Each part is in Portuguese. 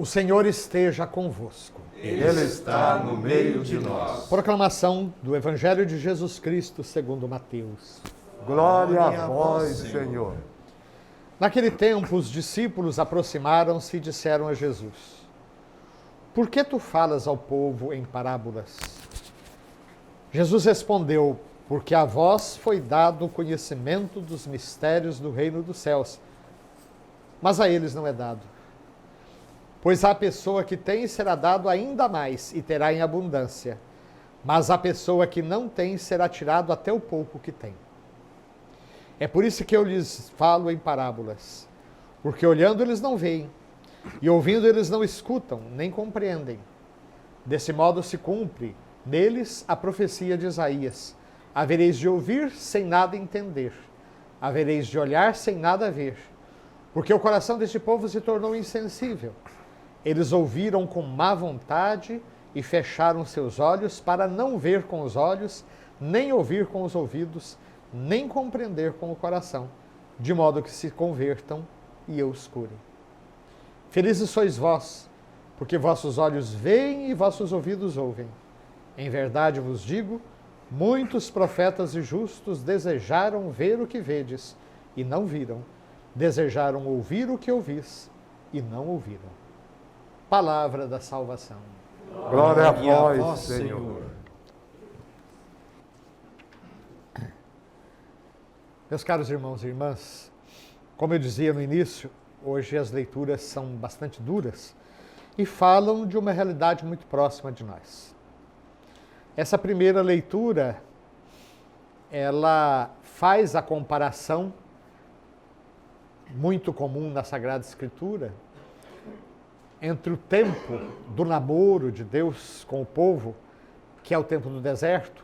O Senhor esteja convosco. Ele está no meio de nós. Proclamação do Evangelho de Jesus Cristo segundo Mateus. Glória a vós, Senhor. Naquele tempo, os discípulos aproximaram-se e disseram a Jesus: Por que tu falas ao povo em parábolas? Jesus respondeu: Porque a vós foi dado o conhecimento dos mistérios do reino dos céus, mas a eles não é dado. Pois a pessoa que tem será dado ainda mais e terá em abundância, mas a pessoa que não tem será tirado até o pouco que tem. É por isso que eu lhes falo em parábolas, porque olhando eles não veem, e ouvindo eles não escutam, nem compreendem. Desse modo se cumpre neles a profecia de Isaías: havereis de ouvir sem nada entender, havereis de olhar sem nada ver, porque o coração deste povo se tornou insensível. Eles ouviram com má vontade e fecharam seus olhos para não ver com os olhos, nem ouvir com os ouvidos, nem compreender com o coração, de modo que se convertam e eu os cure. Felizes sois vós, porque vossos olhos veem e vossos ouvidos ouvem. Em verdade vos digo, muitos profetas e justos desejaram ver o que vedes e não viram, desejaram ouvir o que ouvis e não ouviram. Palavra da salvação. Glória a vós, Senhor. Meus caros irmãos e irmãs, como eu dizia no início, hoje as leituras são bastante duras e falam de uma realidade muito próxima de nós. Essa primeira leitura, ela faz a comparação muito comum na Sagrada Escritura entre o tempo do namoro de Deus com o povo, que é o tempo do deserto,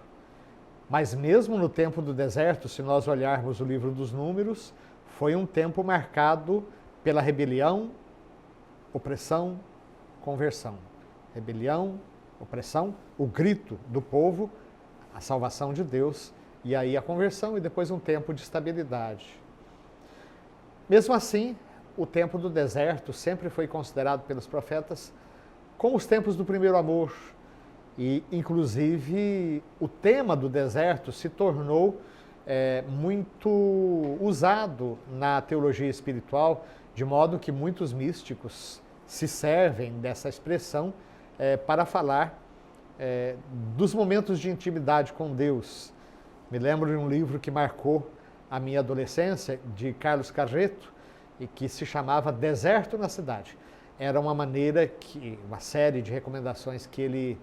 mas mesmo no tempo do deserto, se nós olharmos o livro dos Números, foi um tempo marcado pela rebelião, opressão, conversão. Rebelião, opressão, o grito do povo, a salvação de Deus, e aí a conversão e depois um tempo de estabilidade. Mesmo assim, o tempo do deserto sempre foi considerado pelos profetas como os tempos do primeiro amor. E, inclusive, o tema do deserto se tornou muito usado na teologia espiritual, de modo que muitos místicos se servem dessa expressão para falar dos momentos de intimidade com Deus. Me lembro de um livro que marcou a minha adolescência, de Carlos Carreto, e que se chamava Deserto na Cidade. Era uma uma série de recomendações que ele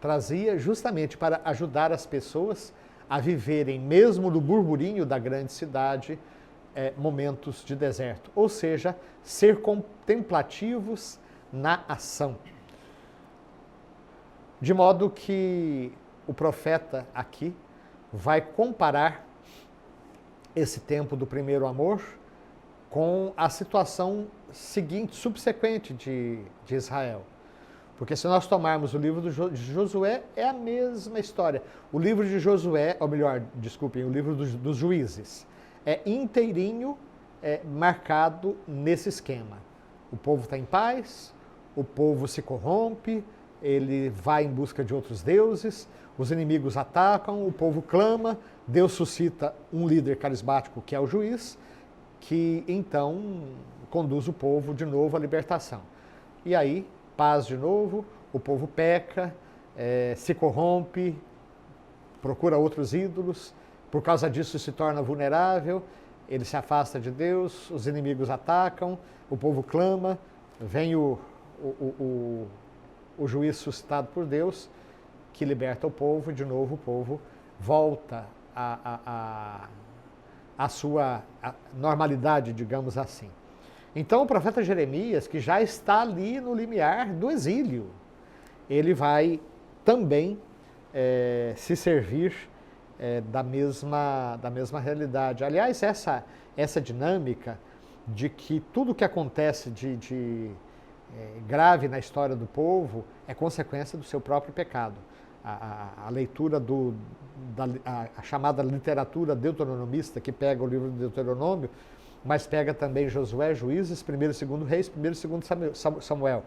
trazia justamente para ajudar as pessoas a viverem, mesmo no burburinho da grande cidade, momentos de deserto. Ou seja, ser contemplativos na ação. De modo que o profeta aqui vai comparar esse tempo do primeiro amor com a situação seguinte, subsequente de Israel. Porque se nós tomarmos o livro de Josué, é a mesma história. O livro de Josué, ou melhor, desculpem, o livro dos Juízes, é inteirinho marcado nesse esquema. O povo está em paz, o povo se corrompe, ele vai em busca de outros deuses, os inimigos atacam, o povo clama, Deus suscita um líder carismático, que é o juiz, que então conduz o povo de novo à libertação. E aí, paz de novo, o povo peca, se corrompe, procura outros ídolos, por causa disso se torna vulnerável, ele se afasta de Deus, os inimigos atacam, o povo clama, vem o juiz suscitado por Deus, que liberta o povo, e de novo o povo volta à sua normalidade, digamos assim. Então o profeta Jeremias, que já está ali no limiar do exílio, ele vai também se servir da mesma realidade. Aliás, essa dinâmica de que tudo que acontece de grave na história do povo é consequência do seu próprio pecado. A leitura a chamada literatura deuteronomista, que pega o livro do Deuteronômio, mas pega também Josué, Juízes, 1º e 2º Reis, 1º e 2º Samuel,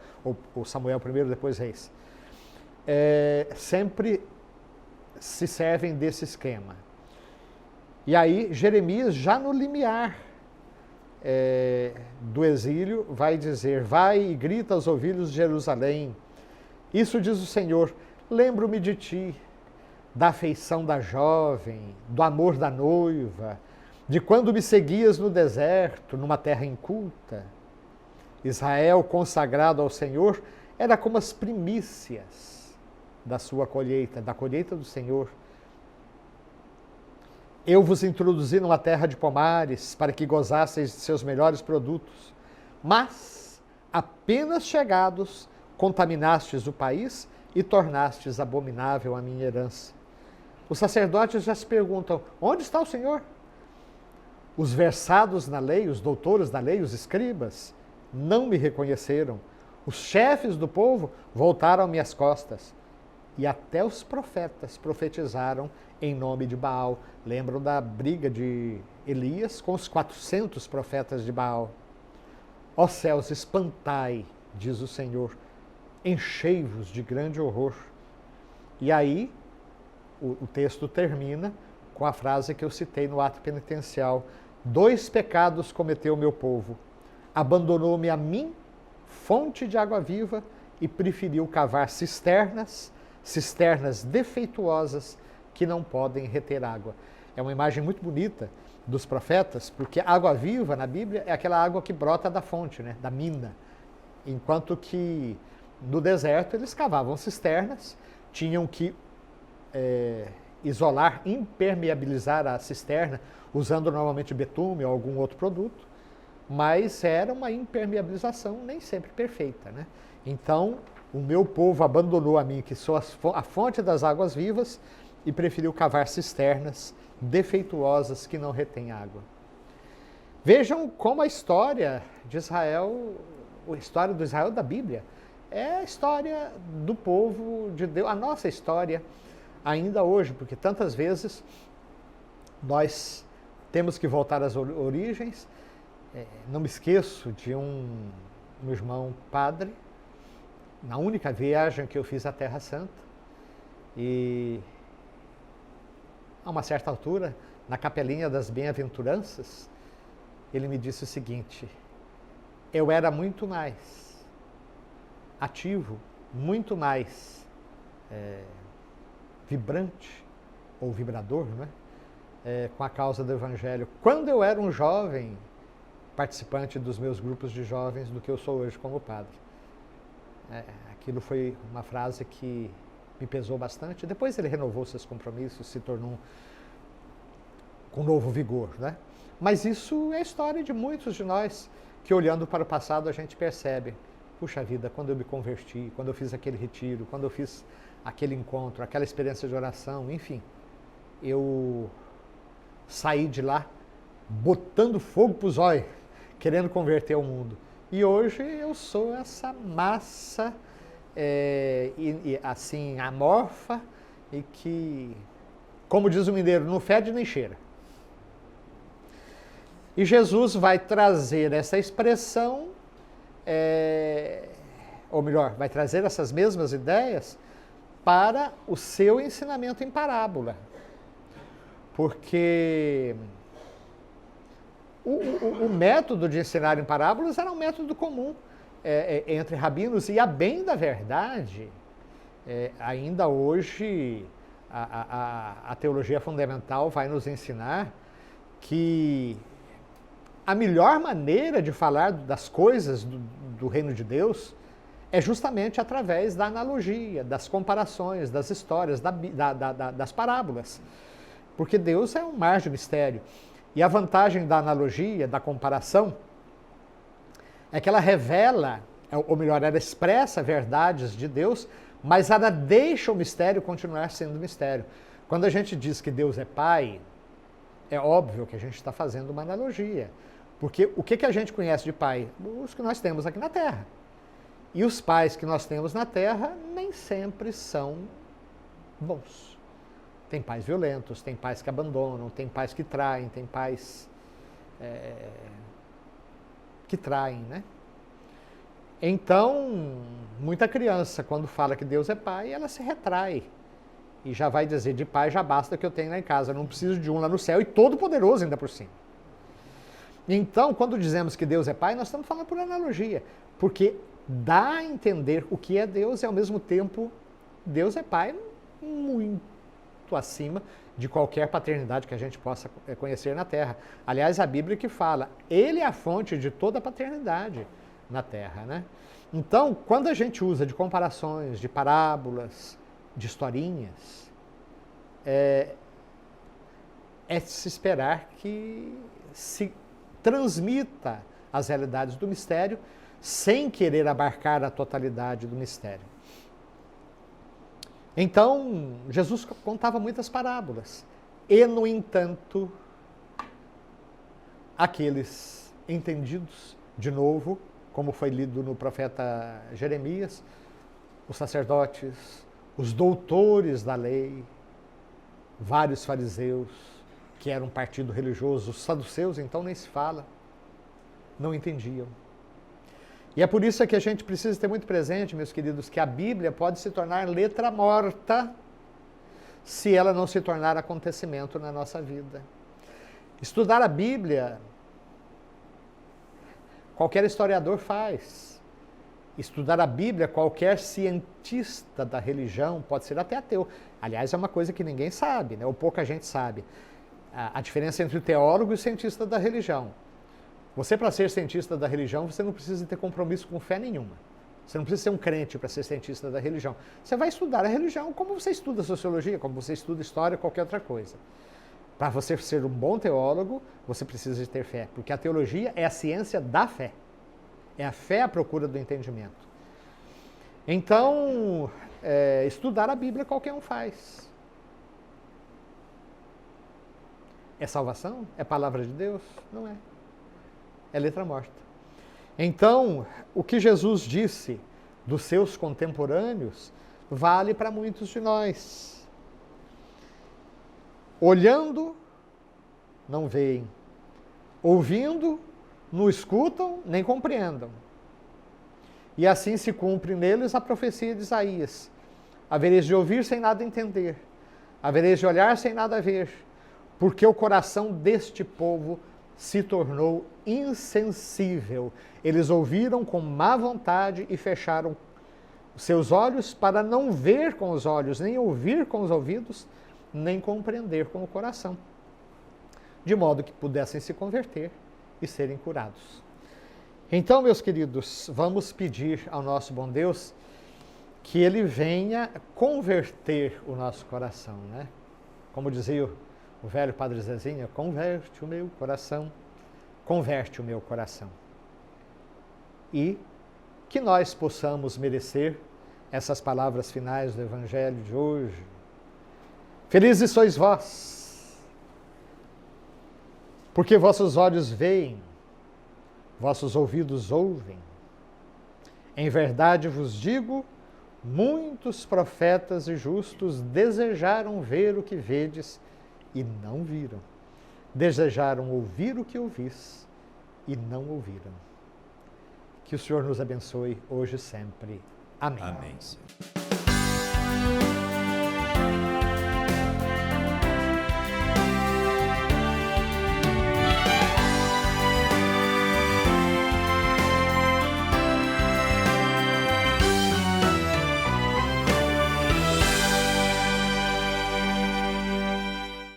ou Samuel primeiro, depois Reis. Sempre se servem desse esquema. E aí Jeremias, já no limiar do exílio, vai dizer: vai e grita aos ouvidos de Jerusalém, isso diz o Senhor, lembro-me de ti, da afeição da jovem, do amor da noiva, de quando me seguias no deserto, numa terra inculta. Israel, consagrado ao Senhor, era como as primícias da sua colheita, da colheita do Senhor. Eu vos introduzi numa terra de pomares, para que gozasseis de seus melhores produtos. Mas, apenas chegados, contaminastes o país e tornastes abominável a minha herança. Os sacerdotes já se perguntam: onde está o Senhor? Os versados na lei, os doutores da lei, os escribas, não me reconheceram. Os chefes do povo voltaram-me as costas. E até os profetas profetizaram em nome de Baal. Lembram da briga de Elias com os 400 profetas de Baal. Ó céus, espantai, diz o Senhor, enchei-vos de grande horror. E aí, o texto termina com a frase que eu citei no ato penitencial: 2 pecados cometeu o meu povo. Abandonou-me a mim, fonte de água viva, e preferiu cavar cisternas defeituosas que não podem reter água. É uma imagem muito bonita dos profetas, porque água viva na Bíblia é aquela água que brota da fonte, né, da mina. Enquanto que no deserto eles cavavam cisternas, tinham que isolar, impermeabilizar a cisterna, usando normalmente betume ou algum outro produto, mas era uma impermeabilização nem sempre perfeita, né? Então, o meu povo abandonou a mim, que sou a fonte das águas vivas, e preferiu cavar cisternas defeituosas que não retêm água. Vejam como a história de Israel, a história do Israel da Bíblia, é a história do povo de Deus, a nossa história ainda hoje, porque tantas vezes nós temos que voltar às origens. Não me esqueço de um irmão padre, na única viagem que eu fiz à Terra Santa, e a uma certa altura, na capelinha das Bem-aventuranças, ele me disse o seguinte: eu era muito mais ativo, muito mais vibrante, ou vibrador, não é? Com a causa do Evangelho, quando eu era um jovem participante dos meus grupos de jovens, do que eu sou hoje como padre. Aquilo foi uma frase que me pesou bastante. Depois ele renovou seus compromissos, se tornou com novo vigor, né? Mas isso é a história de muitos de nós, que olhando para o passado a gente percebe: puxa vida, quando eu me converti, quando eu fiz aquele retiro, quando eu fiz aquele encontro, aquela experiência de oração, enfim, eu saí de lá botando fogo para os olhos, querendo converter o mundo. E hoje eu sou essa massa assim, amorfa, e que, como diz o mineiro, não fede nem cheira. E Jesus vai trazer essa expressão, ou melhor, vai trazer essas mesmas ideias para o seu ensinamento em parábola. Porque o método de ensinar em parábolas era um método comum entre rabinos, e a bem da verdade, ainda hoje a teologia fundamental vai nos ensinar que a melhor maneira de falar das coisas do reino de Deus é justamente através da analogia, das comparações, das histórias, das parábolas. Porque Deus é um mar de mistério. E a vantagem da analogia, da comparação, é que ela revela, ou melhor, ela expressa verdades de Deus, mas ela deixa o mistério continuar sendo mistério. Quando a gente diz que Deus é Pai, é óbvio que a gente está fazendo uma analogia. Porque o que a gente conhece de pai? Os que nós temos aqui na Terra. E os pais que nós temos na Terra nem sempre são bons. Tem pais violentos, tem pais que abandonam, tem pais que traem, tem pais que traem, né? Então, muita criança, quando fala que Deus é pai, ela se retrai. E já vai dizer, de pai já basta que eu tenho lá em casa, eu não preciso de um lá no céu, e todo poderoso ainda por cima. Então, quando dizemos que Deus é pai, nós estamos falando por analogia, porque dá a entender o que é Deus e, ao mesmo tempo, Deus é pai muito acima de qualquer paternidade que a gente possa conhecer na Terra. Aliás, a Bíblia que fala, Ele é a fonte de toda a paternidade na Terra, né? Então, quando a gente usa de comparações, de parábolas, de historinhas, é de se esperar que se transmita as realidades do mistério sem querer abarcar a totalidade do mistério. Então, Jesus contava muitas parábolas. E, no entanto, aqueles entendidos, de novo, como foi lido no profeta Jeremias, os sacerdotes, os doutores da lei, vários fariseus, que eram um partido religioso, os saduceus, então nem se fala, não entendiam. E é por isso que a gente precisa ter muito presente, meus queridos, que a Bíblia pode se tornar letra morta se ela não se tornar acontecimento na nossa vida. Estudar a Bíblia, qualquer historiador faz. Estudar a Bíblia, qualquer cientista da religião, pode ser até ateu. Aliás, é uma coisa que ninguém sabe, né? Ou pouca gente sabe. A diferença entre o teólogo e o cientista da religião. Você, para ser cientista da religião, você não precisa ter compromisso com fé nenhuma. Você não precisa ser um crente para ser cientista da religião. Você vai estudar a religião como você estuda sociologia, como você estuda história, qualquer outra coisa. Para você ser um bom teólogo, você precisa de ter fé, porque a teologia é a ciência da fé. É a fé à procura do entendimento. Então, estudar a Bíblia qualquer um faz. É salvação? É palavra de Deus? Não é. É letra morta. Então, o que Jesus disse dos seus contemporâneos vale para muitos de nós. Olhando, não veem. Ouvindo, não escutam, nem compreendam. E assim se cumpre neles a profecia de Isaías. Havereis de ouvir sem nada entender. Havereis de olhar sem nada ver. Porque o coração deste povo se tornou insensível. Eles ouviram com má vontade e fecharam seus olhos para não ver com os olhos, nem ouvir com os ouvidos, nem compreender com o coração, de modo que pudessem se converter e serem curados. Então, meus queridos, vamos pedir ao nosso bom Deus que Ele venha converter o nosso coração, né? Como dizia o velho Padre Zezinho, converte o meu coração, converte o meu coração. E que nós possamos merecer essas palavras finais do Evangelho de hoje. Felizes sois vós, porque vossos olhos veem, vossos ouvidos ouvem. Em verdade vos digo, muitos profetas e justos desejaram ver o que vedes e não viram. Desejaram ouvir o que ouvis e não ouviram. Que o Senhor nos abençoe hoje e sempre. Amém. Amém.